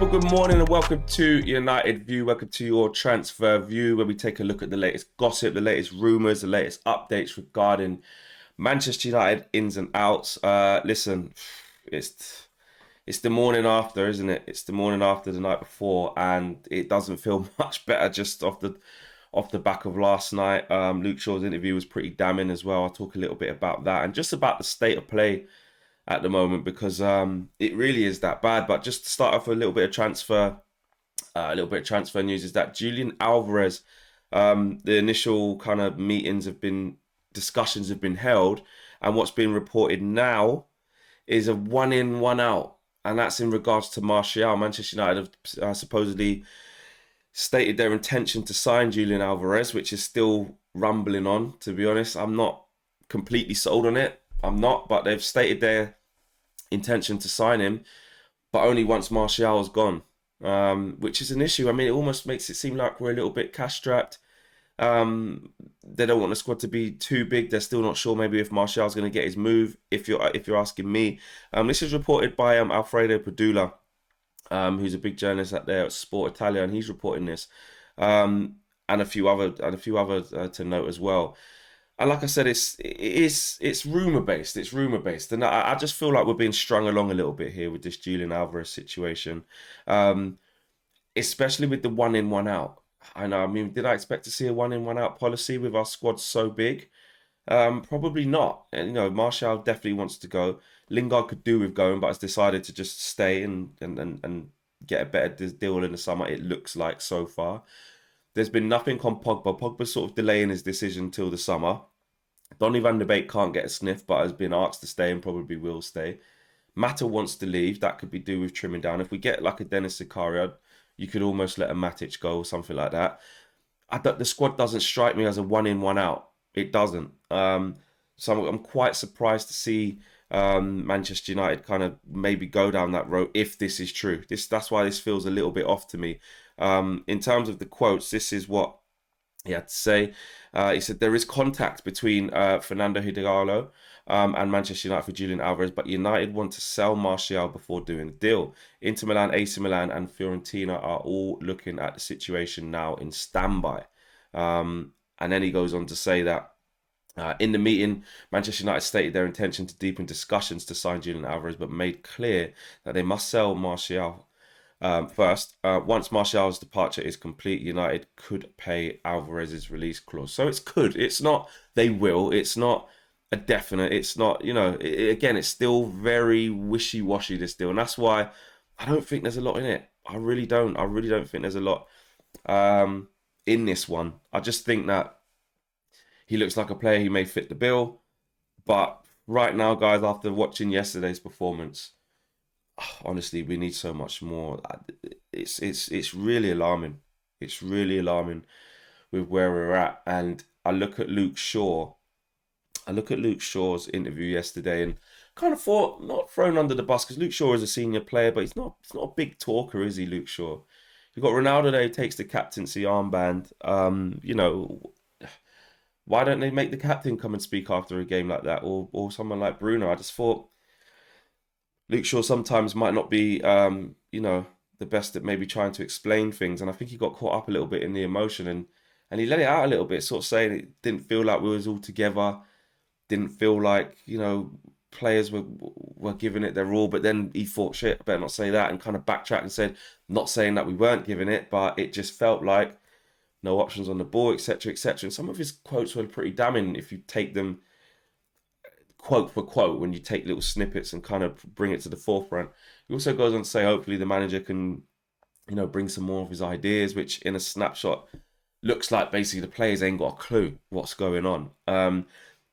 good morning and welcome to United View. Welcome to your transfer view, where we take a look at the latest gossip, the latest rumours, the latest updates regarding Manchester United ins and outs. Listen, it's the morning after, isn't it? It's the morning after the night before, and it doesn't feel much better just off the back of last night. Luke Shaw's interview was pretty damning as well. I'll talk a little bit about that and just about the state of play at the moment, because it really is that bad. But just to start off with a little bit of transfer news is that Julian Alvarez, the initial kind of discussions have been held, and what's being reported now is a one in, one out, and that's in regards to Martial. Manchester United have supposedly stated their intention to sign Julian Alvarez, which is still rumbling on. To be honest, I'm not completely sold on it. I'm not, but they've stated their intention to sign him, but only once Martial is gone, which is an issue. I mean, it almost makes it seem like we're a little bit cash strapped. They don't want the squad to be too big. They're still not sure maybe if Martial's going to get his move. If you're asking me, this is reported by Alfredo Padula, who's a big journalist out there at Sport Italia, and he's reporting this, and a few other to note as well. And like I said, it's rumor based. It's rumor based, and I just feel like we're being strung along a little bit here with this Julian Alvarez situation, especially with the one in, one out. I know. I mean, did I expect to see a one in, one out policy with our squad so big? Probably not. And Martial definitely wants to go. Lingard could do with going, but has decided to just stay and get a better deal in the summer. It looks like so far. There's been nothing on Pogba. Pogba's sort of delaying his decision till the summer. Donny van de Beek can't get a sniff, but has been asked to stay and probably will stay. Mata wants to leave. That could be do with trimming down. If we get like a Dennis Zakaria, you could almost let a Matic go or something like that. The squad doesn't strike me as a one in, one out. It doesn't. So I'm quite surprised to see Manchester United kind of maybe go down that road if this is true. That's why this feels a little bit off to me. In terms of the quotes, this is what he had to say. He said there is contact between Fernando Hidalgo and Manchester United for Julian Alvarez, but United want to sell Martial before doing the deal. Inter Milan, AC Milan and Fiorentina are all looking at the situation now in standby. And then he goes on to say that in the meeting, Manchester United stated their intention to deepen discussions to sign Julian Alvarez, but made clear that they must sell Martial first. Once Martial's departure is complete, United could pay Alvarez's release clause. So it's could. It's not they will. It's not a definite. It's not, again, it's still very wishy-washy, this deal. And that's why I don't think there's a lot in it. I really don't. I really don't think there's a lot in this one. I just think that he looks like a player who may fit the bill. But right now, guys, after watching yesterday's performance, honestly, we need so much more. It's really alarming. It's really alarming with where we're at. And I look at Luke Shaw. I look at Luke Shaw's interview yesterday and kind of thought, not thrown under the bus, because Luke Shaw is a senior player, but he's not a big talker, is he, Luke Shaw? You've got Ronaldo there who takes the captaincy armband. Why don't they make the captain come and speak after a game like that, or someone like Bruno? I just thought Luke Shaw sometimes might not be, the best at maybe trying to explain things. And I think he got caught up a little bit in the emotion and he let it out a little bit, sort of saying it didn't feel like we was all together. Didn't feel like, players were giving it their all. But then he thought, shit, I better not say that, and kind of backtracked and said, not saying that we weren't giving it, but it just felt like no options on the ball, etc., etc. And some of his quotes were pretty damning if you take them quote for quote, when you take little snippets and kind of bring it to the forefront. He also goes on to say hopefully the manager can, bring some more of his ideas, which in a snapshot looks like basically the players ain't got a clue what's going on.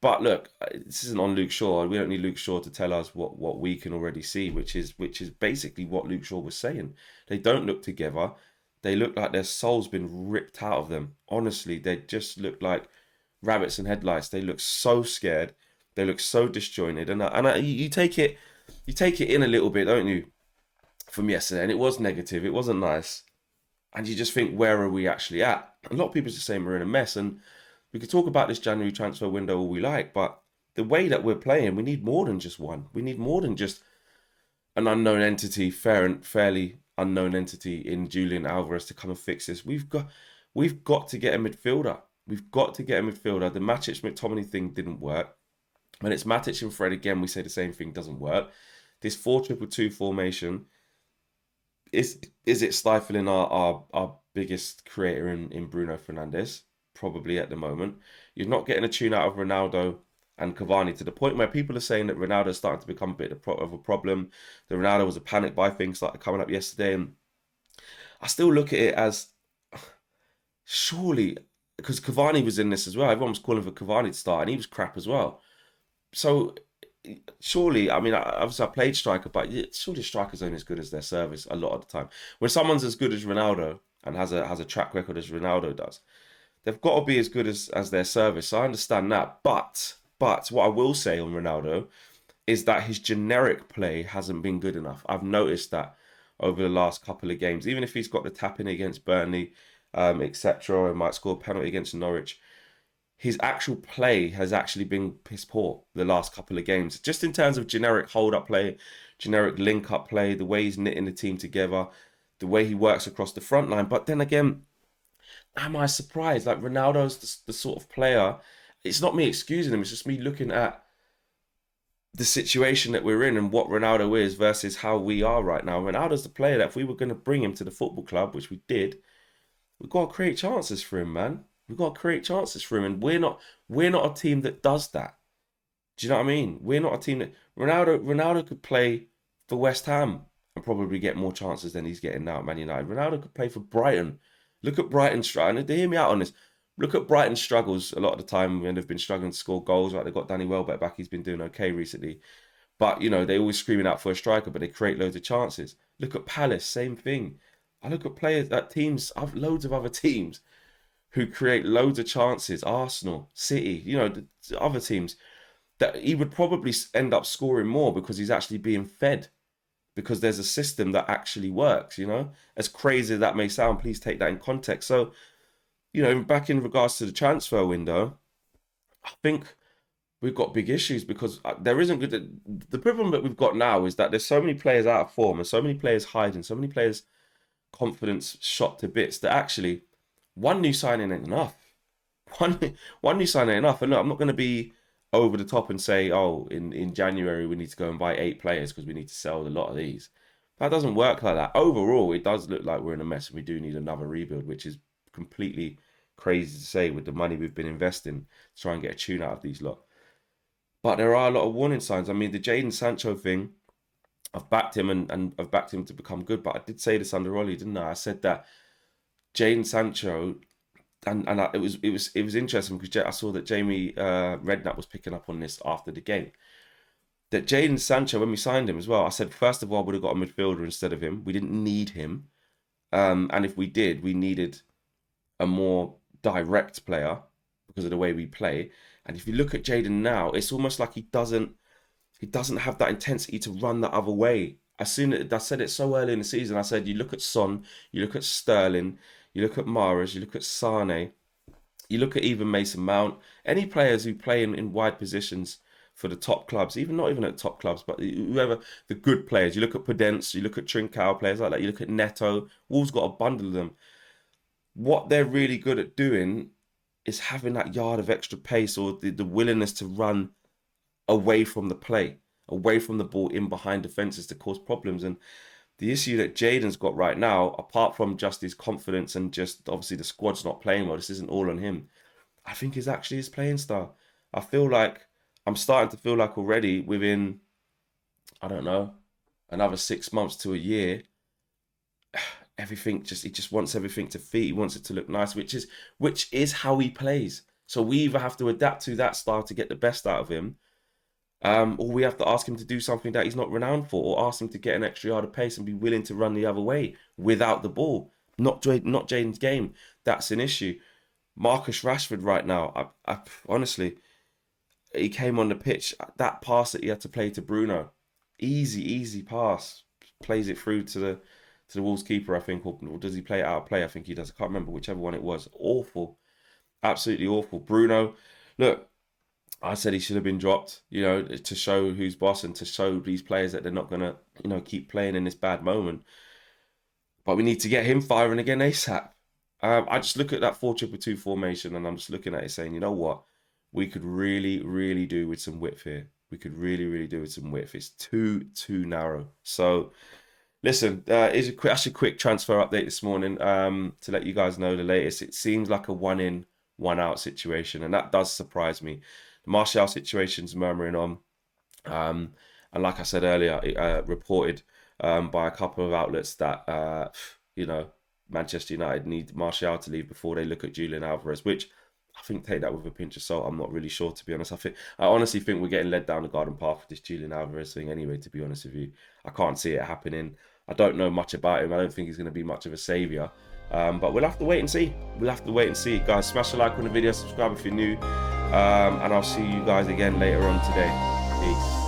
But look, this isn't on Luke Shaw. We don't need Luke Shaw to tell us what we can already see, which is basically what Luke Shaw was saying. They don't look together. They look like their soul's been ripped out of them. Honestly, they just look like rabbits in headlights. They look so scared. They look so disjointed. And you take it in a little bit, don't you, from yesterday? And it was negative. It wasn't nice. And you just think, where are we actually at? A lot of people are just saying we're in a mess. And we could talk about this January transfer window all we like, but the way that we're playing, we need more than just one. We need more than just an unknown entity fairly unknown entity in Julian Alvarez to come and fix this. We've got to get a midfielder. We've got to get a midfielder. The Matic McTominay thing didn't work. When it's Matic and Fred again, we say the same thing doesn't work. This 4-2-2 formation is it stifling our biggest creator in Bruno Fernandes? Probably at the moment. You're not getting a tune out of Ronaldo and Cavani to the point where people are saying that Ronaldo's starting to become a bit of a problem. That Ronaldo was a panic buy thing started coming up yesterday, and I still look at it as surely because Cavani was in this as well. Everyone was calling for Cavani to start, and he was crap as well. So surely, I mean, obviously I played striker, but surely strikers aren't as good as their service a lot of the time. When someone's as good as Ronaldo and has a track record as Ronaldo does, they've got to be as good as their service. So I understand that, but what I will say on Ronaldo is that his generic play hasn't been good enough. I've noticed that over the last couple of games, even if he's got the tap in against Burnley, etc., and might score a penalty against Norwich, his actual play has actually been piss poor the last couple of games. Just in terms of generic hold-up play, generic link-up play, the way he's knitting the team together, the way he works across the front line. But then again, am I surprised? Like Ronaldo's the sort of player. It's not me excusing him. It's just me looking at the situation that we're in and what Ronaldo is versus how we are right now. Ronaldo's the player that if we were going to bring him to the football club, which we did, we've got to create chances for him, man. We've got to create chances for him, and we're not a team that does that. Do you know what I mean? We're not a team that Ronaldo could play for West Ham and probably get more chances than he's getting now at Man United. Ronaldo could play for Brighton. Look at Brighton's struggle. And hear me out on this. Look at Brighton's struggles a lot of the time when they've been struggling to score goals. Right, they've got Danny Welbeck back. He's been doing okay recently. But, they're always screaming out for a striker, but they create loads of chances. Look at Palace, same thing. I look at players, at teams, loads of other teams who create loads of chances. Arsenal, City, the other teams that he would probably end up scoring more because he's actually being fed because there's a system that actually works, As crazy as that may sound, please take that in context. So, back in regards to the transfer window, I think we've got big issues because there isn't good. The problem that we've got now is that there's so many players out of form and so many players hiding, so many players' confidence shot to bits that actually one new signing ain't enough. One new signing ain't enough. And look, I'm not going to be over the top and say, oh, in January we need to go and buy 8 players because we need to sell a lot of these. That doesn't work like that. Overall, it does look like we're in a mess and we do need another rebuild, which is completely crazy to say with the money we've been investing to try and get a tune out of these lot. But there are a lot of warning signs. I mean, the Jadon Sancho thing, I've backed him and I've backed him to become good. But I did say this under Ollie, didn't I? I said that Jadon Sancho, it was interesting because I saw that Jamie Redknapp was picking up on this after the game. That Jadon Sancho, when we signed him as well, I said first of all we would have got a midfielder instead of him. We didn't need him, and if we did, we needed a more direct player because of the way we play. And if you look at Jadon now, it's almost like he doesn't have that intensity to run the other way. I said it so early in the season. I said you look at Son, you look at Sterling, you look at Mahrez, you look at Sane, you look at even Mason Mount, any players who play in wide positions for the top clubs, not even at top clubs, but whoever, the good players. You look at Podence, you look at Trincao, players like that, you look at Neto, Wolves got a bundle of them. What they're really good at doing is having that yard of extra pace or the willingness to run away from the play, away from the ball in behind defences to cause problems. And the issue that Jadon's got right now, apart from just his confidence and just obviously the squad's not playing well, this isn't all on him, I think is actually his playing style. I'm starting to feel like already within, I don't know, another 6 months to a year, he just wants everything to fit. He wants it to look nice, which is how he plays. So we either have to adapt to that style to get the best out of him, or we have to ask him to do something that he's not renowned for, or ask him to get an extra yard of pace and be willing to run the other way without the ball. Not Jadon's game. That's an issue. Marcus Rashford right now, I honestly, he came on the pitch. That pass that he had to play to Bruno, easy pass, plays it through to the Wolves keeper, I think, or does he play it out of play? I think he does. I can't remember whichever one it was. Awful, absolutely awful. Bruno, look, I said he should have been dropped, to show who's boss and to show these players that they're not gonna, keep playing in this bad moment. but we need to get him firing again ASAP. I just look at that 4-2-2 formation, and I'm just looking at it saying, you know what, we could really, really do with some width here. We could really, really do with some width. It's too narrow. So listen, that's a quick transfer update this morning. To let you guys know the latest. It seems like a one in, one out situation, and that does surprise me. The Martial situation's murmuring on. And like I said earlier, reported by a couple of outlets that you know, Manchester United need Martial to leave before they look at Julian Alvarez, which I think, take that with a pinch of salt. I'm not really sure, to be honest. I honestly think we're getting led down the garden path with this Julian Alvarez thing anyway, to be honest with you. I can't see it happening. I don't know much about him. I don't think he's going to be much of a saviour. But we'll have to wait and see. We'll have to wait and see. Guys, smash a like on the video, subscribe if you're new. And I'll see you guys again later on today. Peace.